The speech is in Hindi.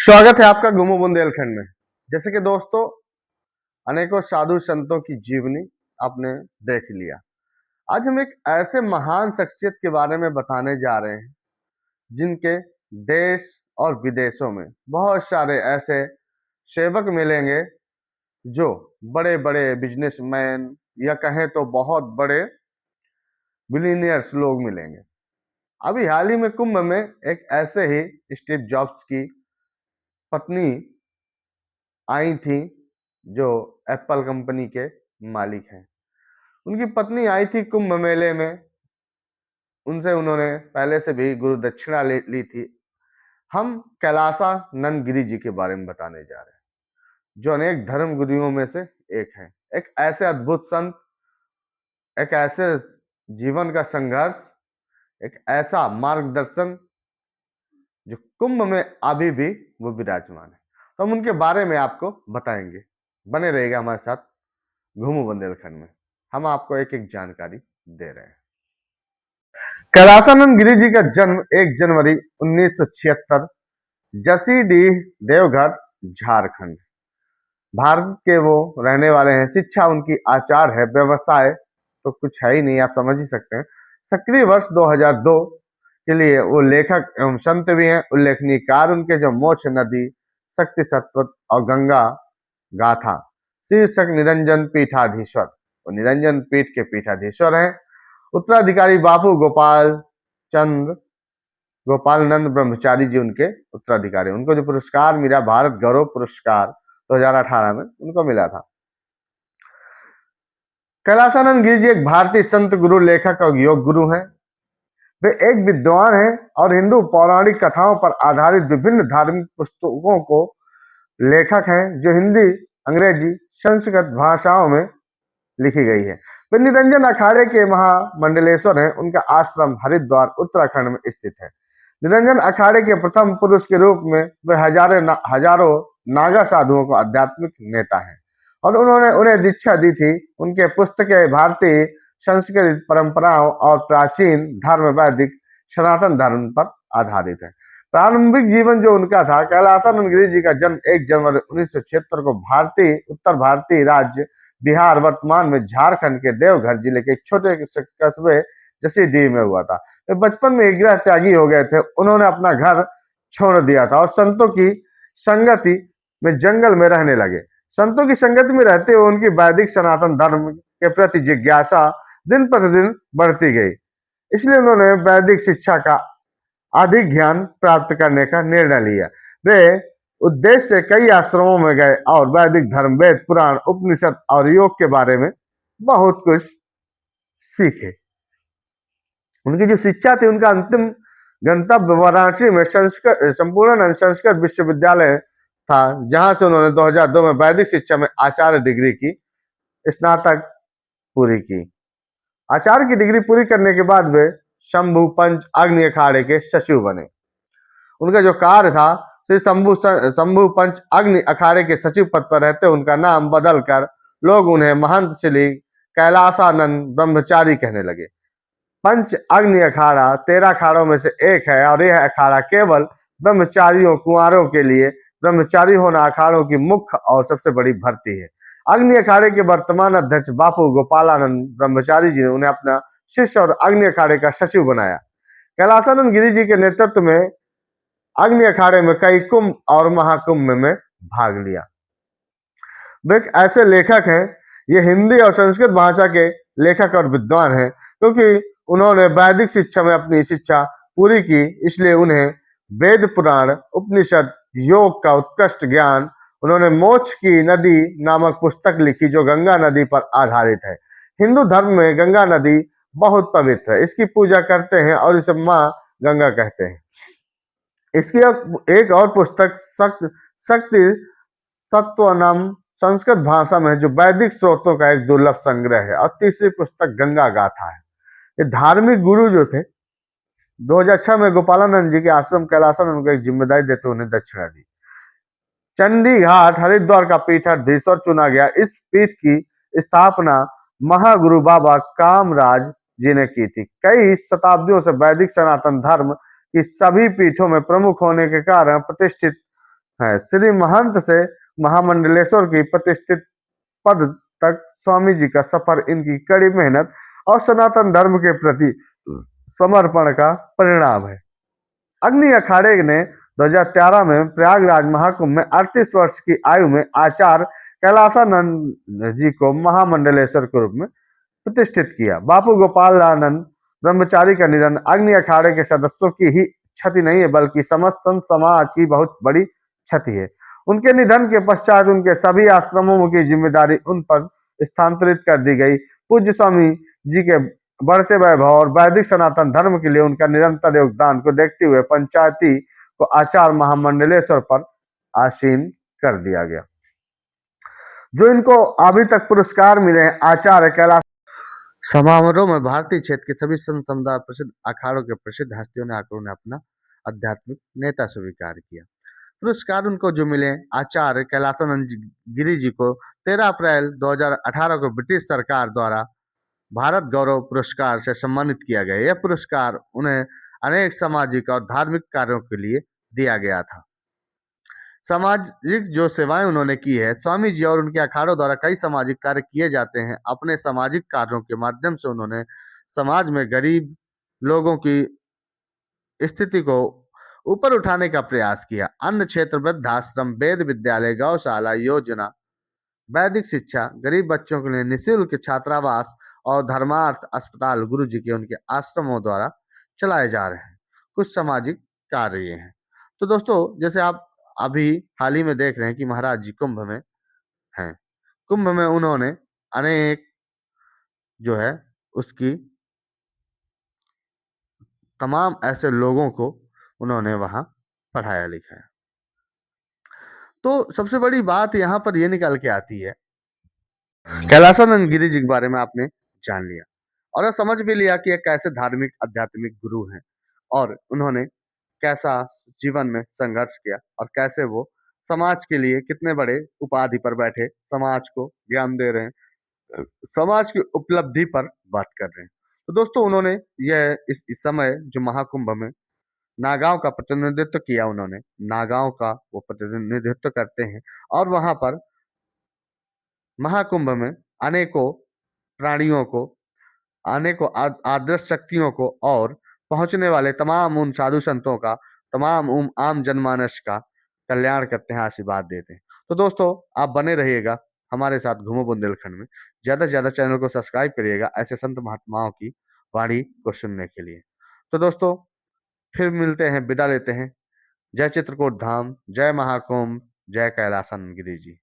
स्वागत है आपका घूमो बुंदेलखंड में। जैसे कि दोस्तों, अनेकों साधु संतों की जीवनी आपने देख लिया। आज हम एक ऐसे महान शख्सियत के बारे में बताने जा रहे हैं जिनके देश और विदेशों में बहुत सारे ऐसे सेवक मिलेंगे जो बड़े बड़े बिजनेसमैन या कहें तो बहुत बड़े बिलियनियर्स लोग मिलेंगे। अभी हाल ही में कुंभ में एक ऐसे ही स्टीव जॉब्स की पत्नी आई थी जो एप्पल कंपनी के मालिक हैं। उनकी पत्नी आई थी कुंभ मेले में। उनसे उन्होंने पहले से भी गुरु दक्षिणा ली थी। हम कैलासानंद गिरी जी के बारे में बताने जा रहे हैं जो अनेक धर्म गुरुओं में से एक हैं। एक ऐसे अद्भुत संत, एक ऐसे जीवन का संघर्ष, एक ऐसा मार्गदर्शन जो कुंभ में अभी भी वो विराजमान है। तो हम उनके बारे में आपको बताएंगे। बने रहेगा हमारे साथ घूमो बुंदेलखंड में। हम आपको एक एक जानकारी दे रहे हैं। कैलासानंद गिरी जी का जन्म 1 जनवरी 1976 जसीडीह देवघर झारखंड भारत के वो रहने वाले हैं। शिक्षा उनकी आचार है, व्यवसाय तो कुछ है ही नहीं, आप समझ ही सकते हैं। सक्रिय वर्ष 2002 के लिए वो लेखक एवं संत भी हैं। उल्लेखनीय कार्य उनके जो मोक्ष नदी, शक्ति सत्व और गंगा गाथा शीर्षक निरंजन पीठाधीश्वर, वो निरंजन पीठ के पीठाधीश्वर हैं। उत्तराधिकारी बापू गोपालनंद ब्रह्मचारी जी उनके उत्तराधिकारी। उनको जो पुरस्कार मिला, भारत गौरव पुरस्कार 2018 में उनको मिला था। कैलासानंद गिरी जी एक भारतीय संत, गुरु, लेखक और योग गुरु हैं। वे एक विद्वान हैं और हिंदू पौराणिक कथाओं पर आधारित विभिन्न धार्मिक पुस्तकों को लेखक हैं जो हिंदी, अंग्रेजी, संस्कृत भाषाओं में लिखी गई है। वे निरंजन अखाड़े के महामंडलेश्वर हैं। उनका आश्रम हरिद्वार उत्तराखंड में स्थित है। निरंजन अखाड़े के प्रथम पुरुष के रूप में वे हजारों नागा साधुओं को आध्यात्मिक नेता हैं और उन्होंने उन्हें दीक्षा दी थी। उनके पुस्तकें भारतीय संस्कृत परंपराओं और प्राचीन धर्म, वैदिक सनातन धर्म पर आधारित है। प्रारंभिक जीवन जो उनका था, कैलासानंद गिरी जी का जन्म 1 जनवरी 1976 को उत्तर भारतीय राज्य बिहार, वर्तमान में झारखंड के देवघर जिले के एक छोटे कस्बे जसीडीह में हुआ था। वे बचपन में गृह त्यागी हो गए थे। उन्होंने अपना घर छोड़ दिया था और संतों की संगति में जंगल में रहने लगे। संतों की संगति में रहते हुए उनकी वैदिक सनातन धर्म के प्रति जिज्ञासा दिन प्रतिदिन बढ़ती गई। इसलिए उन्होंने वैदिक शिक्षा का अधिक ज्ञान प्राप्त करने का निर्णय लिया। वे उद्देश्य से कई आश्रमों में गए और वैदिक धर्म, वेद, पुराण, उपनिषद और योग के बारे में बहुत कुछ सीखे। उनकी जो शिक्षा थी, उनका अंतिम गंतव्य वाराणसी में संपूर्ण संस्कृत विश्वविद्यालय था, जहां से उन्होंने 2002 में वैदिक शिक्षा में आचार्य डिग्री की, स्नातक पूरी की। आचार्य की डिग्री पूरी करने के बाद वे शंभु पंच अग्नि अखाड़े के सचिव बने। उनका जो कार्य था, श्री शंभु पंच अग्नि अखाड़े के सचिव पद पर रहते उनका नाम बदलकर लोग उन्हें महंत श्री कैलासानंद ब्रह्मचारी कहने लगे। पंच अग्नि अखाड़ा 13 अखाड़ों में से एक है और यह अखाड़ा केवल ब्रह्मचारियों, कुंवारों के लिए ब्रह्मचारी होना अखाड़ों की मुख्य और सबसे बड़ी भर्ती है। अग्नि अखाड़े के वर्तमान अध्यक्ष बापू गोपालानंद ब्रह्मचारी जी ने उन्हें अपना शिष्य और अग्नि अखाड़े का सचिव बनाया। कैलासानंद गिरी जी के नेतृत्व में अग्नि अखाड़े में कई कुंभ और महाकुंभ में भाग लिया। वे एक ऐसे लेखक हैं, ये हिंदी और संस्कृत भाषा के लेखक और विद्वान हैं। क्योंकि उन्होंने वैदिक शिक्षा में अपनी शिक्षा पूरी की, इसलिए उन्हें वेद, पुराण, उपनिषद, योग का उत्कृष्ट ज्ञान। उन्होंने मोक्ष की नदी नामक पुस्तक लिखी जो गंगा नदी पर आधारित है। हिंदू धर्म में गंगा नदी बहुत पवित्र है, इसकी पूजा करते हैं और इसे माँ गंगा कहते हैं। इसकी एक और पुस्तक शक्ति सत्वनम संस्कृत भाषा में, जो वैदिक स्रोतों का एक दुर्लभ संग्रह है। और तीसरी पुस्तक गंगा गाथा है। ये धार्मिक गुरु जो थे, 2006 में गोपालानंद जी के आश्रम कैलासानंद को एक जिम्मेदारी देते उन्हें दक्षिणा दी। चंडी घाट हरिद्वार का पीठाधीश्वर चुना गया। इस पीठ की स्थापना महागुरु बाबा कामराज जी ने की थी। कई शताब्दियों से वैदिक सनातन धर्म की सभी पीठों में प्रमुख होने के कारण प्रतिष्ठित है। श्री महंत से महामंडलेश्वर की प्रतिष्ठित पद तक स्वामी जी का सफर इनकी कड़ी मेहनत और सनातन धर्म के प्रति समर्पण का परिणाम है। अग्नि अखाड़े ने 2013 में प्रयागराज महाकुंभ में 38 वर्ष की आयु में आचार्य कैलासानंद जी को महामंडलेश्वर के रूप में प्रतिष्ठित किया। बापू गोपालानंद ब्रह्मचारी का निधन अग्नि अखाड़े के सदस्यों की ही क्षति नहीं है, बल्कि समस्त संत समाज की बहुत बड़ी क्षति है। उनके निधन के पश्चात उनके सभी आश्रमों की जिम्मेदारी उन पर स्थानांतरित कर दी गई। पूज्य स्वामी जी के बढ़ते वैभव और वैदिक सनातन धर्म के लिए उनका निरंतर योगदान को देखते हुए पंचायती को आचार्य महामंडलेश्वर पर आसीन कर दिया गया। जो इनको अभी तक पुरस्कार मिले हैं, आचार्य कैलाश समारोह में भारतीय क्षेत्र के सभी संत समुदाय प्रसिद्ध अखाड़ों के प्रसिद्ध हस्तियों ने आकर उन्हें अपना आध्यात्मिक नेता स्वीकार किया। पुरस्कार उनको जो मिले, आचार्य कैलासानंद गिरी जी को 13 अप्रैल 2018 को ब्रिटिश सरकार द्वारा भारत गौरव पुरस्कार से सम्मानित किया गया। यह पुरस्कार उन्हें अनेक सामाजिक और धार्मिक कार्यों के लिए दिया गया था। सामाजिक जो सेवाएं उन्होंने की है, स्वामी जी और उनके अखाड़ों द्वारा कई सामाजिक कार्य किए जाते हैं। अपने सामाजिक कार्यों के माध्यम से उन्होंने समाज में गरीब लोगों की स्थिति को ऊपर उठाने का प्रयास किया। अन्य क्षेत्र वृद्धाश्रम, वेद विद्यालय, गौशाला योजना, वैदिक शिक्षा, गरीब बच्चों के लिए निःशुल्क छात्रावास और धर्मार्थ अस्पताल गुरु जी के उनके आश्रमों द्वारा चलाए जा रहे हैं। कुछ सामाजिक कार्य ये हैं। तो दोस्तों, जैसे आप अभी हाल ही में देख रहे हैं कि महाराज जी कुंभ में हैं। कुंभ में उन्होंने अनेक जो है उसकी तमाम ऐसे लोगों को उन्होंने वहां पढ़ाया लिखाया। तो सबसे बड़ी बात यहाँ पर यह निकल के आती है, कैलासानंद गिरी जी के बारे में आपने जान लिया और समझ भी लिया कि एक कैसे धार्मिक आध्यात्मिक गुरु हैं और उन्होंने कैसा जीवन में संघर्ष किया और कैसे वो समाज के लिए कितने बड़े उपाधि पर बैठे समाज को ज्ञान दे रहे हैं, समाज की उपलब्धि पर बात कर रहे हैं। तो दोस्तों, उन्होंने यह इस समय जो महाकुंभ में नागांव का प्रतिनिधित्व किया, उन्होंने नागांव का वो प्रतिनिधित्व करते हैं और वहां पर महाकुंभ में अनेकों प्राणियों को, अनेकों आदर्श शक्तियों को और पहुंचने वाले तमाम उन साधु संतों का, तमाम आम जनमानस का कल्याण करते हैं, आशीर्वाद देते हैं। तो दोस्तों, आप बने रहिएगा हमारे साथ घूमो बुंदेलखंड में। ज्यादा से ज्यादा चैनल को सब्सक्राइब करिएगा ऐसे संत महात्माओं की वाणी को सुनने के लिए। तो दोस्तों, फिर मिलते हैं, विदा लेते हैं। जय चित्रकूट धाम, जय महाकुंभ, जय कैलासानंद गिरी जी।